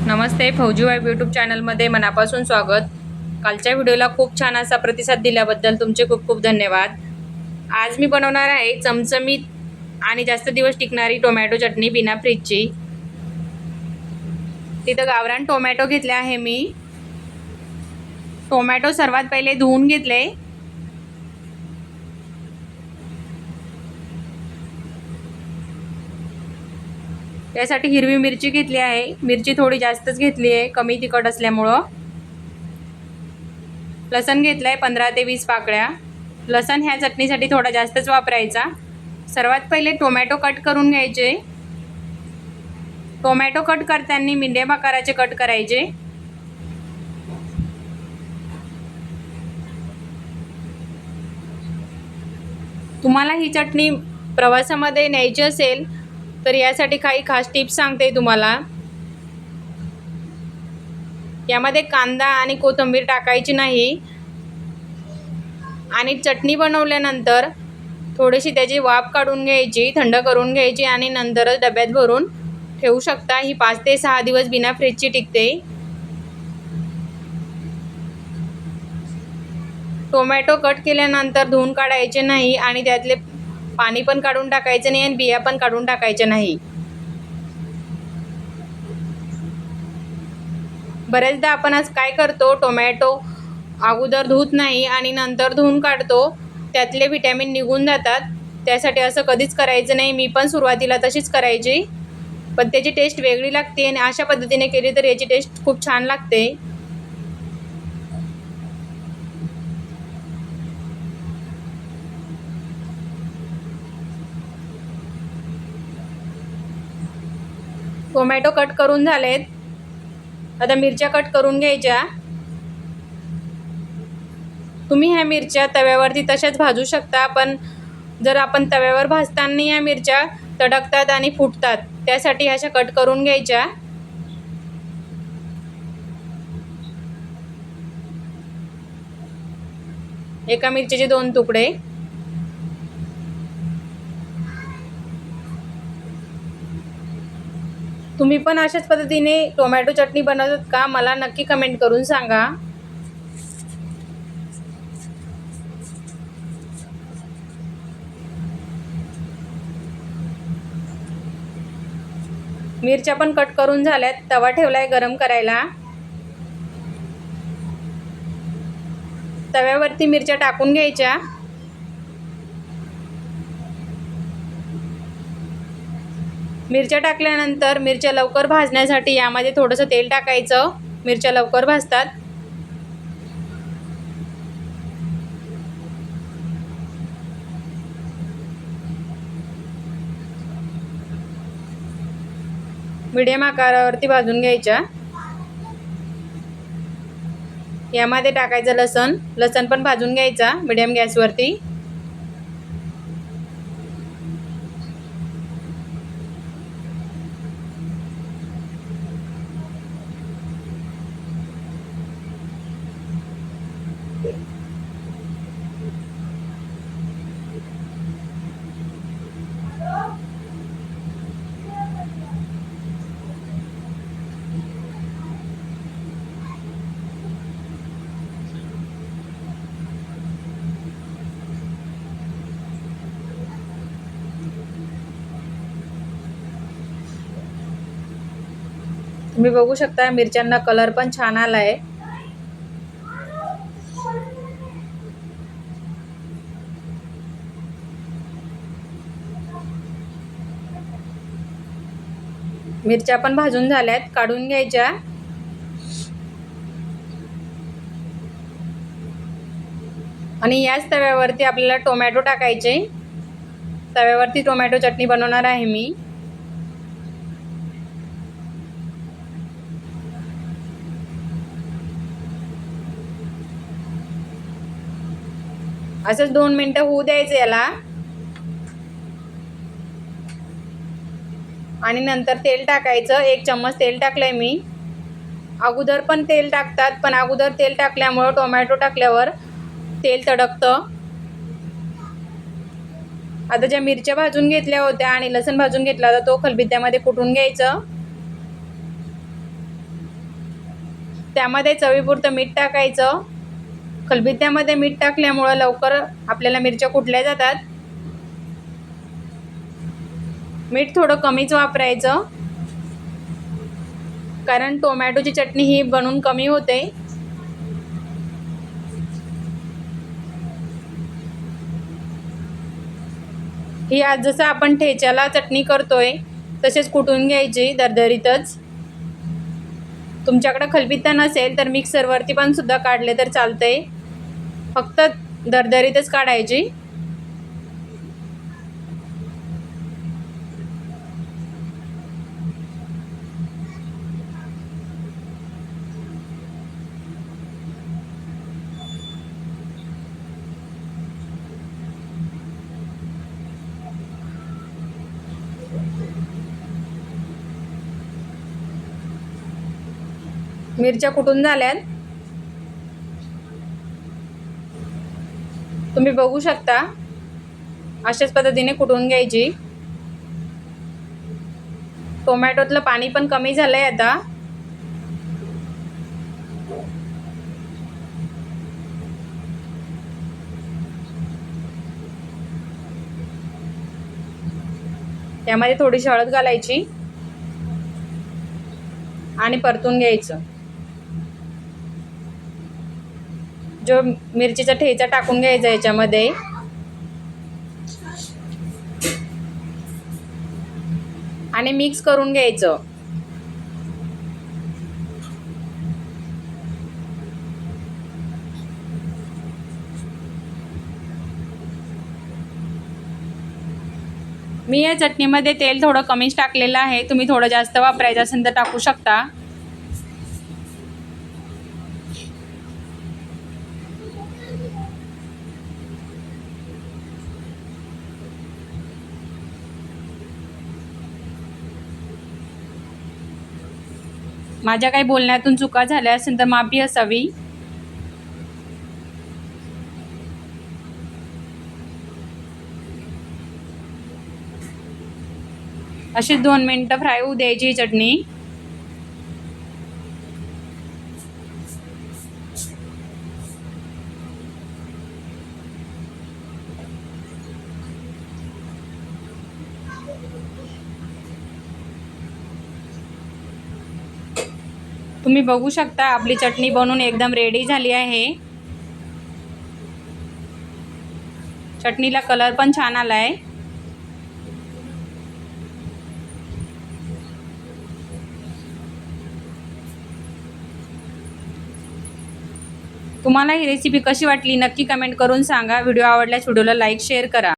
नमस्ते, फौजी wife YouTube चॅनलमध्ये मनापासून स्वागत. कालच्या व्हिडिओला खूप छान असा प्रतिसाद दिल्याबद्दल तुमचे खूप खूप धन्यवाद. आज मी बनवणार आहे चमचमीत आणि जास्त दिवस टिकणारी टोमॅटो चटणी बिना फ्रीजची. तिथं गावरान टोमॅटो घेतले आहे मी. टोमॅटो सर्वात पहिले धुवून घेतले. त्यासाठी हिरवी मिरची घेतली आहे. मिरची थोडी जास्तच घेतली आहे, कमी तिखट असल्यामुळं. लसण घेतलाय 15 ते 20 पाकळ्या. लसण ह्या चटणीसाठी थोडा जास्तच वापरायचा. सर्वात पहिले टोमॅटो कट करून घ्यायचे. टोमॅटो कट करताना मीडियम आकाराचे कट करायचे. तुम्हाला ही चटणी प्रवासामध्ये न्यायची असेल तर यासाठी काही खास टिप्स सांगते तुम्हाला. यामध्ये कांदा आणि कोथिंबीर टाकायची नाही. आणि चटणी बनवल्यानंतर थोडीशी त्याची वाफ काढून घ्यायची, थंड करून घ्यायची आणि नंतरच डब्यात भरून ठेवू शकता. ही 5 ते 6 दिवस बिना फ्रीजची टिकते. टोमॅटो कट केल्यानंतर धुवून काढायचे नाही आणि त्यातले पाणी पण काढून टाकायचे नाही आणि बिया पण काढून टाकायच्या नाही. बरेचदा आपण आज काय करतो, टोमॅटो अगोदर धुत नाही आणि नंतर धुवून काढतो, त्यातले व्हिटॅमिन निघून जातात. त्यासाठी असं कधीच करायचं नाही. मी पण सुरुवातीला तशीच करायची, पण त्याची टेस्ट वेगळी लागते आणि अशा पद्धतीने केली तर याची टेस्ट खूप छान लागते. टोमॅटो कट करून झालेत. आता मिरच्या कट करून घ्यायच्या. तुम्ही ह्या मिरच्या तव्यावरती तशाच भाजू शकता, पण जर आपण तव्यावर भाजताना या मिरच्या तडकतात आणि फुटतात, त्यासाठी अशा कट करून घ्यायच्या. एका मिरचीचे 2 तुकडे. तुम्ही पण अशाच पद्धतीने टोमॅटो चटणी बनवतात का? मला नक्की कमेंट करून सांगा. मिरच्या पण कट करून झाल्यात. तवा ठेवलाय गरम करायला. तव्यावरती मिरच्या टाकून घ्यायच्या. मिरच्या टाकल्यानंतर मिरच्या लवकर भाजण्यासाठी यामध्ये थोडंसं तेल टाकायचं. मिरच्या लवकर भाजतात. मीडियम आकारावरती भाजून घ्यायच्या. यामध्ये टाकायचं लसण. लसण पण भाजून घ्यायचा मीडियम गॅसवरती. तुम्ही बघू शकता मिरच्यांना कलर पण छान आलाय. मिरच्या पण भाजून झाल्यात, काढून घ्यायच्या. आणि याच तव्यावरती आपल्याला टोमॅटो टाकायचे. तव्यावरती टोमॅटो चटणी बनवणार आहे मी. असंच 2 मिनिटं होऊ द्यायचं याला. आणि नंतर तेल टाकायचं. 1 चम्मच तेल टाकलंय मी. अगोदर पण तेल टाकतात, पण अगोदर तेल टाकल्यामुळं टोमॅटो टाकल्यावर तेल तडकतं. आता ज्या मिरच्या भाजून घेतल्या होत्या आणि लसण भाजून घेतला होता तो खलबत्त्यामध्ये कुटून घ्यायचं. त्यामध्ये चवीपुरतं मीठ टाकायचं. खलबत्त्यामध्ये मीठ टाकल्यामुळं लवकर आपल्याला मिरच्या कुटल्या जातात. मीठ थोडं कमीच वापरायचं, कारण टोमॅटोची चटणी ही बनवून कमी होते. ही आज जसं आपण ठेच्याला चटणी करतोय तसेच कुटून घ्यायची दरदरीतच. तुमच्याकडे खलबत्ता नसेल तर मिक्सरवरती पण सुद्धा काढले तर चालतंय, फक्त दरदरीतच काढायची. मिरच्या कुटून झाल्यात, तुम्ही बघू शकता. अशाच पद्धतीने कुटून घ्यायची. टोमॅटोतलं पाणी पण कमी झालंय आता. त्यामध्ये थोडीशी हळद घालायची आणि परतून घ्यायचं. जो मिरचीचा ठेचा टाकून घ्यायचा याच्यामध्ये. आणि मिक्स करून घ्यायचं. मी या चटणीमध्ये तेल थोडं कमीच टाकलेलं आहे. तुम्ही थोडं जास्त वापरायचं असेल तर टाकू शकता. माझ्या काही बोलण्यातून चुका झाल्या असेल तर माफी असावी. अशी 2 मिनिटं फ्राय होऊ द्यायची चटणी. तुम्ही बघू शकता आपली चटणी बनवून एकदम रेडी झाली आहे. चटणीला कलर पण छान आलाय. तुम्हाला ही रेसिपी कशी वाटली नक्की कमेंट करून सांगा. व्हिडिओ आवडल्यास व्हिडिओला लाईक शेअर करा.